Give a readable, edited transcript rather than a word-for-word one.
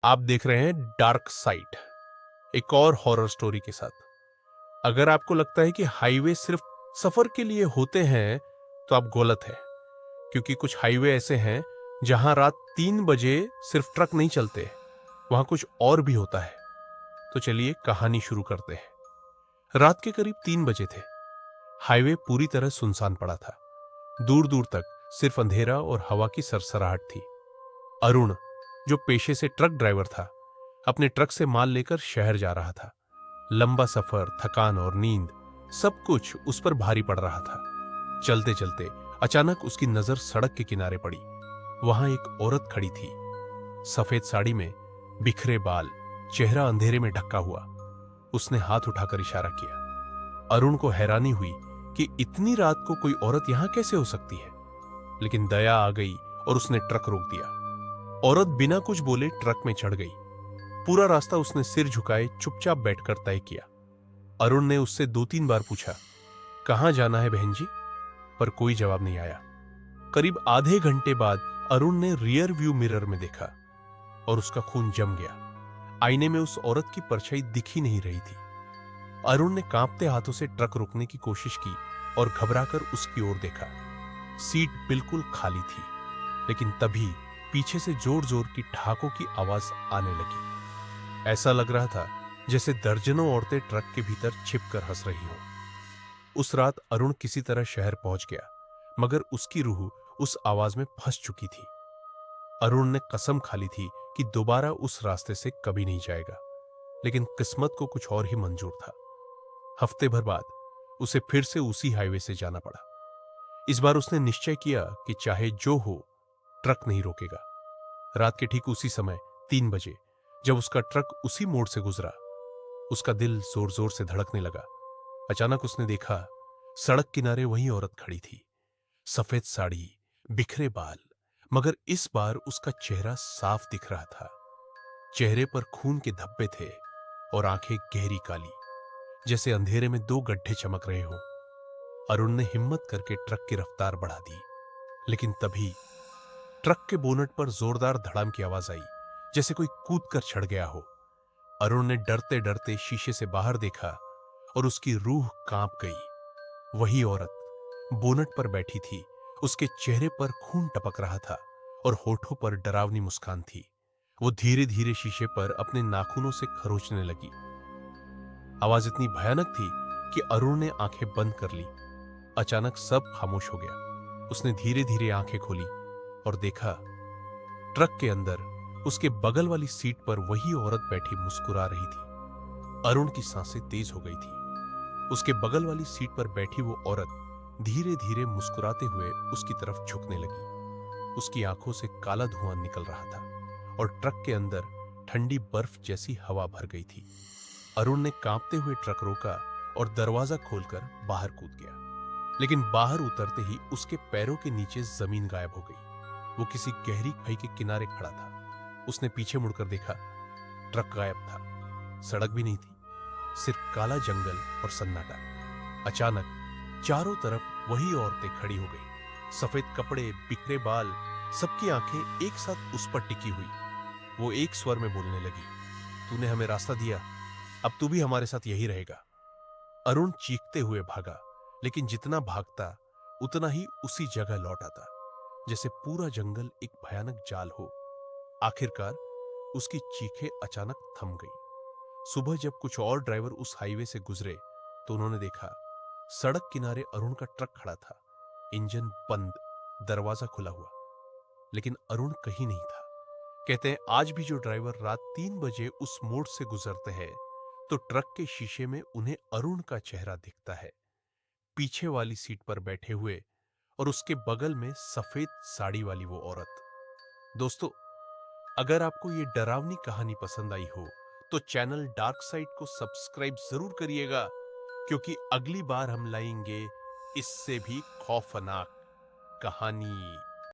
आप देख रहे हैं डार्क साइड, एक और हॉरर स्टोरी के साथ। अगर आपको लगता है कि हाईवे सिर्फ सफर के लिए होते हैं, तो आप गलत हैं। क्योंकि कुछ हाईवे ऐसे हैं जहां रात 3 बजे सिर्फ ट्रक नहीं चलते, वहां कुछ और भी होता है। तो चलिए कहानी शुरू करते हैं। रात के करीब 3 बजे थे। हाईवे पूरी तरह सुनसान पड़ा था। दूर दूर तक सिर्फ अंधेरा और हवा की सरसराहट थी। अरुण, जो पेशे से ट्रक ड्राइवर था, अपने ट्रक से माल लेकर शहर जा रहा था। लंबा सफर, थकान और नींद, सब कुछ उस पर भारी पड़ रहा था। चलते चलते अचानक उसकी नजर सड़क के किनारे पड़ी। वहां एक औरत खड़ी थी, सफेद साड़ी में, बिखरे बाल, चेहरा अंधेरे में ढका हुआ। उसने हाथ उठाकर इशारा किया। अरुण को हैरानी हुई कि इतनी रात को कोई औरत यहां कैसे हो सकती है। लेकिन दया आ गई और उसने ट्रक रोक दिया। औरत बिना कुछ बोले ट्रक में चढ़ गई। पूरा रास्ता उसने सिर झुकाए चुपचाप बैठकर तय किया। अरुण ने उससे 2-3 बार पूछा, कहां जाना है बहन जी? पर कोई जवाब नहीं आया। करीब आधे घंटे बाद अरुण ने रियर व्यू मिरर में देखा और उसका खून जम गया। आईने में उस औरत की परछाई दिख ही नहीं रही थी। अरुण ने कांपते हाथों से ट्रक रोकने की कोशिश की और घबराकर उसकी ओर देखा। सीट बिल्कुल खाली थी, लेकिन तभी पीछे से जोर जोर की ठहाकों की आवाज आने लगी। ऐसा लग रहा था जैसे दर्जनों औरतें ट्रक के भीतर छिपकर हंस रही हों। उस रात अरुण किसी तरह शहर पहुंच गया, मगर उसकी रूह उस आवाज में फंस चुकी थी। अरुण ने कसम खा ली थी कि दोबारा उस रास्ते से कभी नहीं जाएगा, लेकिन किस्मत को कुछ और ही मंजूर था। हफ्ते भर बाद उसे फिर से उसी हाईवे से जाना पड़ा। इस बार उसने निश्चय किया कि चाहे जो हो, ट्रक नहीं रोकेगा। रात के ठीक उसी समय 3 बजे, जब उसका ट्रक उसी मोड़ से गुजरा, उसका दिल जोर जोर से धड़कने लगा। अचानक उसने देखा, सड़क किनारे वही औरत खड़ी थी, सफेद साड़ी, बिखरे बाल, मगर इस बार उसका चेहरा साफ दिख रहा था। चेहरे पर खून के धब्बे थे और आंखें गहरी काली, जैसे अंधेरे में 2 गड्ढे चमक रहे हों। अरुण ने हिम्मत करके ट्रक की रफ्तार बढ़ा दी, लेकिन तभी ट्रक के बोनट पर जोरदार धड़ाम की आवाज आई, जैसे कोई कूदकर चढ़ गया हो। अरुण ने डरते डरते शीशे से बाहर देखा और उसकी रूह कांप गई। वही औरत बोनट पर बैठी थी। उसके चेहरे पर खून टपक रहा था और होठों पर डरावनी मुस्कान थी। वो धीरे धीरे शीशे पर अपने नाखूनों से खरोचने लगी। आवाज इतनी भयानक थी कि अरुण ने आंखें बंद कर ली। अचानक सब खामोश हो गया। उसने धीरे धीरे आंखें खोली और देखा, ट्रक के अंदर उसके बगल वाली सीट पर वही औरत बैठी मुस्कुरा रही थी। अरुण की सांसें तेज हो गई थी। उसके बगल वाली सीट पर बैठी वो औरत धीरे धीरे मुस्कुराते हुए उसकी तरफ झुकने लगी। उसकी आंखों से काला धुआं निकल रहा था और ट्रक के अंदर ठंडी बर्फ जैसी हवा भर गई थी। अरुण ने कांपते हुए ट्रक रोका और दरवाजा खोलकर बाहर कूद गया। लेकिन बाहर उतरते ही उसके पैरों के नीचे जमीन गायब हो गई। वो किसी गहरी खाई के किनारे खड़ा था। उसने पीछे मुड़कर देखा, ट्रक गायब था, सड़क भी नहीं थी, सिर्फ काला जंगल और सन्नाटा। अचानक चारों तरफ वही औरतें खड़ी हो गई, सफेद कपड़े, बिखरे बाल, सबकी आंखें एक साथ उस पर टिकी हुई। वो एक स्वर में बोलने लगी, तूने हमें रास्ता दिया, अब तू भी हमारे साथ यही रहेगा। अरुण चीखते हुए भागा, लेकिन जितना भागता उतना ही उसी जगह लौट आता, जैसे पूरा जंगल एक भयानक जाल हो। आखिरकार उसकी चीखें अचानक थम गई। सुबह जब कुछ और ड्राइवर उस हाईवे से गुजरे, तो उन्होंने देखा, सड़क किनारे अरुण का ट्रक खड़ा था, इंजन बंद, दरवाजा खुला हुआ, लेकिन अरुण कहीं नहीं था। कहते हैं आज भी जो ड्राइवर रात 3 बजे उस मोड़ से गुजरते हैं, तो ट्रक के शीशे में उन्हें अरुण का चेहरा दिखता है, पीछे वाली सीट पर बैठे हुए और उसके बगल में सफेद साड़ी वाली वो औरत। दोस्तों, अगर आपको ये डरावनी कहानी पसंद आई हो, तो चैनल डार्क साइड को सब्सक्राइब जरूर करिएगा, क्योंकि अगली बार हम लाएंगे इससे भी खौफनाक कहानी।